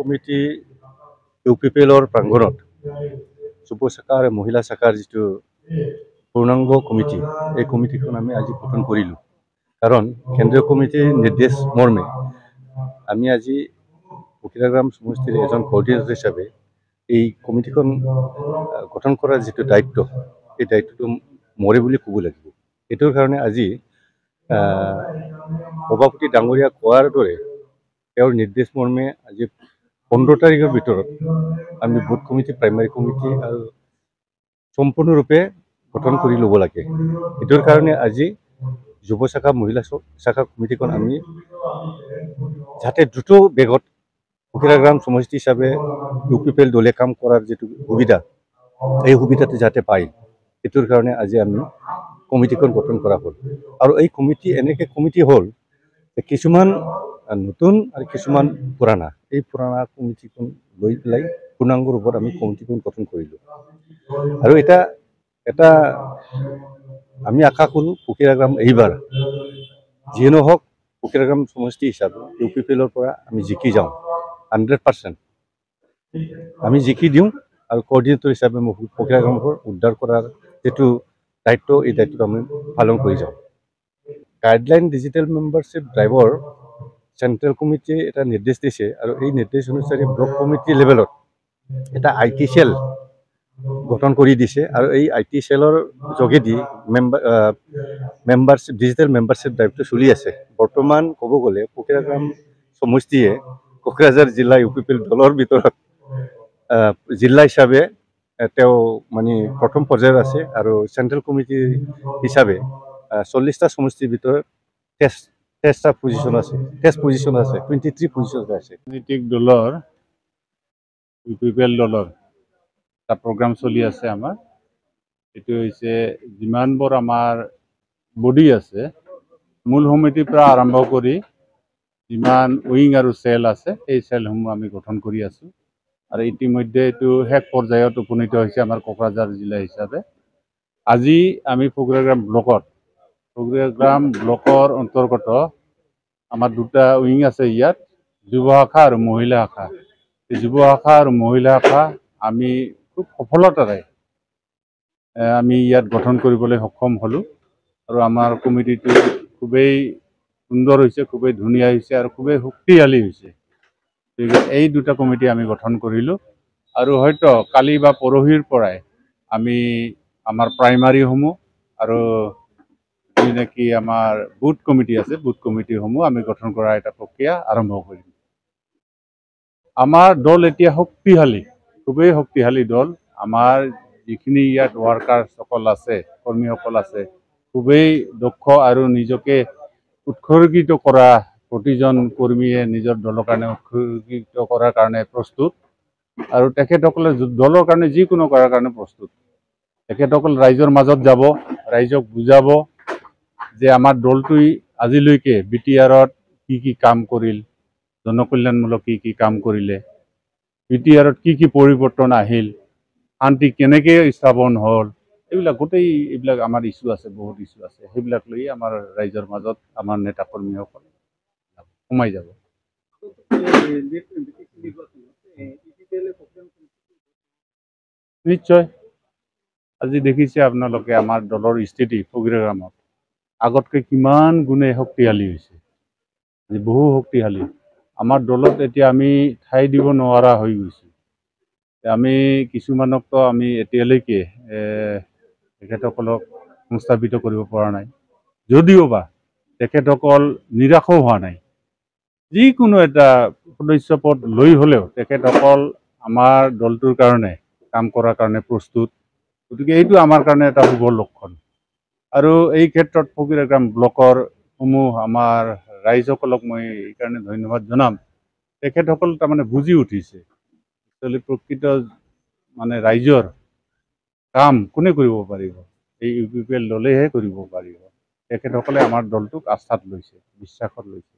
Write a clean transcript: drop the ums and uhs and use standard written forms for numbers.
Committee ইউপিপিএলৰ প্ৰাংগণত যুৱ শাখা আৰু মহিলা শাখাৰ যিটো পূৰ্ণাংগ কমিটি, এই কমিটিখন আমি আজি গঠন কৰিলোঁ। কাৰণ কেন্দ্ৰীয় কমিটিৰ নিৰ্দেশ মৰ্মে আমি আজি ফকিৰাগ্ৰাম সমষ্টিৰ এজন কোঅৰ্ডিনেটৰ হিচাপে এই কমিটিখন গঠন কৰাৰ যিটো দায়িত্ব, এই দায়িত্বটো মৰে বুলি ক'ব লাগিব। এইটোৰ কাৰণে আজি সভাপতি ডাঙৰীয়া কোৱাৰ দৰে তেওঁৰ নিৰ্দেশ মৰ্মে আজি 15 তাৰিখৰ ভিতৰত আমি বুথ কমিটি, প্ৰাইমাৰী কমিটি আৰু সম্পূৰ্ণৰূপে গঠন কৰি ল'ব লাগে। এইটোৰ কাৰণে আজি যুৱ শাখা মহিলা শাখা কমিটিখন আমি যাতে দ্ৰুত বেগত ফকিৰাগ্ৰাম সমষ্টি হিচাপে ইউপিপিএল দলে কাম কৰাৰ যিটো সুবিধা, এই সুবিধাটো যাতে পায়, এইটোৰ কাৰণে আজি আমি কমিটিখন গঠন কৰা হ'ল। আৰু এই কমিটি এনেকৈ কমিটি হ'ল কিছুমান নতুন আৰু কিছুমান পুৰাণা। এই পুৰাণা কমিটিখন লৈ পেলাই পূৰ্ণাংগ ৰূপত আমি কমিটিখন গঠন কৰিলোঁ। আৰু এটা আমি আশা কৰোঁ ফকিৰাগ্ৰাম এইবাৰ যিয়ে নহওক ফকিৰাগ্ৰাম সমষ্টি হিচাপে ইউপিপিএলৰ পৰা আমি জিকি যাওঁ 100%। আমি জিকি দিওঁ আৰু কোঅৰ্ডিনেটৰ হিচাপে ফকিৰাগ্ৰামবোৰ উদ্ধাৰ কৰাৰ যিটো দায়িত্ব, এই দায়িত্বটো আমি পালন কৰি যাওঁ। Guideline digital membership driver central কমিটিয়ে এটা নিৰ্দেশ দিছে আৰু এই নিৰ্দেশ অনুসৰি ব্লক কমিটি লেভেলত এটা IT চেল গঠন কৰি দিছে। আৰু এই IT চেলৰ যোগেদি মেম্বাৰশ্বিপ ডিজিটেল মেম্বাৰশ্বিপ ড্ৰাইভটো চলি আছে। বৰ্তমান ক'ব গ'লে ফকিৰাগ্ৰাম সমষ্টিয়ে কোকৰাঝাৰ জিলা ইউপিপিএল দলৰ ভিতৰত জিলা হিচাপে তেওঁ মানে প্ৰথম পৰ্যায়ত আছে। আৰু চেণ্ট্ৰেল কমিটি হিচাপে 40টা সমষ্টিৰ ভিতৰত টেষ্ট পজিশ্যন আছে 23 পজিশ্যন আছে। ৰাজনৈতিক দলৰ ইউপিপিএল দলৰ এটা প্ৰগ্ৰাম চলি আছে আমাৰ। এইটো হৈছে যিমানবোৰ আমাৰ বডি আছে, মূল সমিতিৰ পৰা আৰম্ভ কৰি যিমান উইং আৰু চেল আছে, এই চেলসমূহ আমি গঠন কৰি আছোঁ। আৰু ইতিমধ্যে এইটো শেষ পৰ্যায়ত উপনীত হৈছে আমাৰ কোকৰাঝাৰ জিলা হিচাপে। আজি আমি ফকিৰাগ্ৰাম ব্লকৰ অন্তৰ্গত আমাৰ দুটা উইং আছে ইয়াত, যুৱ শাখা আৰু মহিলা শাখা। এই যুৱ শাখা আৰু মহিলা শাখা আমি খুব সফলতাৰে আমি ইয়াত গঠন কৰিবলৈ সক্ষম হ'লোঁ। আৰু আমাৰ কমিটিটো খুবেই সুন্দৰ হৈছে, খুবেই ধুনীয়া হৈছে আৰু খুবেই শক্তিশালী হৈছে। গতিকে এই দুটা কমিটি আমি গঠন কৰিলোঁ। আৰু হয়তো কালি বা পৰহিৰ পৰাই আমি আমাৰ প্ৰাইমাৰীসমূহ আৰু নেকি আমাৰ বুথ কমিটি আছে, বুথ কমিটিসমূহ আমি গঠন কৰাৰ এটা প্ৰক্ৰিয়া আৰম্ভ কৰিম। আমাৰ দল এতিয়া শক্তিশালী, খুবেই শক্তিশালী দল। আমাৰ যিখিনি ইয়াত ৱাৰ্কাৰসকল আছে, কৰ্মীসকল আছে, খুবেই দক্ষ আৰু নিজকে উৎসৰ্গিত কৰা প্ৰতিজন কৰ্মীয়ে নিজৰ দলৰ কাৰণে উৎসৰ্গিত কৰাৰ কাৰণে প্ৰস্তুত। আৰু তেখেতসকলে দলৰ কাৰণে যিকোনো কৰাৰ কাৰণে প্ৰস্তুত। তেখেতসকল ৰাইজৰ মাজত যাব, ৰাইজক বুজাব যে আমাৰ দলটোৱে আজিলৈকে BTRত কি কাম কৰিল, জনকল্যাণমূলক কি কাম কৰিলে, BTRত কি পৰিৱৰ্তন আহিল, শান্তি কেনেকৈ স্থাপন হ'ল, এইবিলাক আমাৰ ইছ্যু আছে, বহুত ইছ্যু আছে। সেইবিলাক লৈ আমাৰ ৰাইজৰ মাজত আমাৰ নেতা কৰ্মীসকল সোমাই যাব। নিশ্চয় আজি দেখিছে আপোনালোকে আমাৰ দলৰ স্থিতি ফকিৰাগ্ৰামত আগতকৈ কিমান গুণে শক্তিশালী হৈছে, বহু শক্তিশালী। আমাৰ দলত এতিয়া আমি ঠাই দিব নোৱাৰা হৈ গৈছোঁ। আমি কিছুমানকতো আমি এতিয়ালৈকে তেখেতসকলক সংস্থাপিত কৰিব পৰা নাই, যদিও বা তেখেতসকল নিৰাশও হোৱা নাই। যিকোনো এটা সদস্য পদ লৈ হ'লেও তেখেতসকল আমাৰ দলটোৰ কাৰণে কাম কৰাৰ কাৰণে প্ৰস্তুত। গতিকে এইটো আমাৰ কাৰণে এটা শুভ লক্ষণ। আৰু এই ক্ষেত্ৰত ফকিৰাগ্ৰাম ব্লকৰ আমাৰ ৰাইজসকলক মই এইকাৰণে ধন্যবাদ জনাম। তেখেতসকল তাৰমানে বুজি উঠিছে প্ৰকৃত ৰাইজৰ কাম কোনে কৰিব পাৰিব, এই ইউপিপিএল দলেহে কৰিব পাৰিব। তেখেতসকলে আমাৰ দলটোক আস্থাত লৈছে, বিশ্বাসত লৈছে।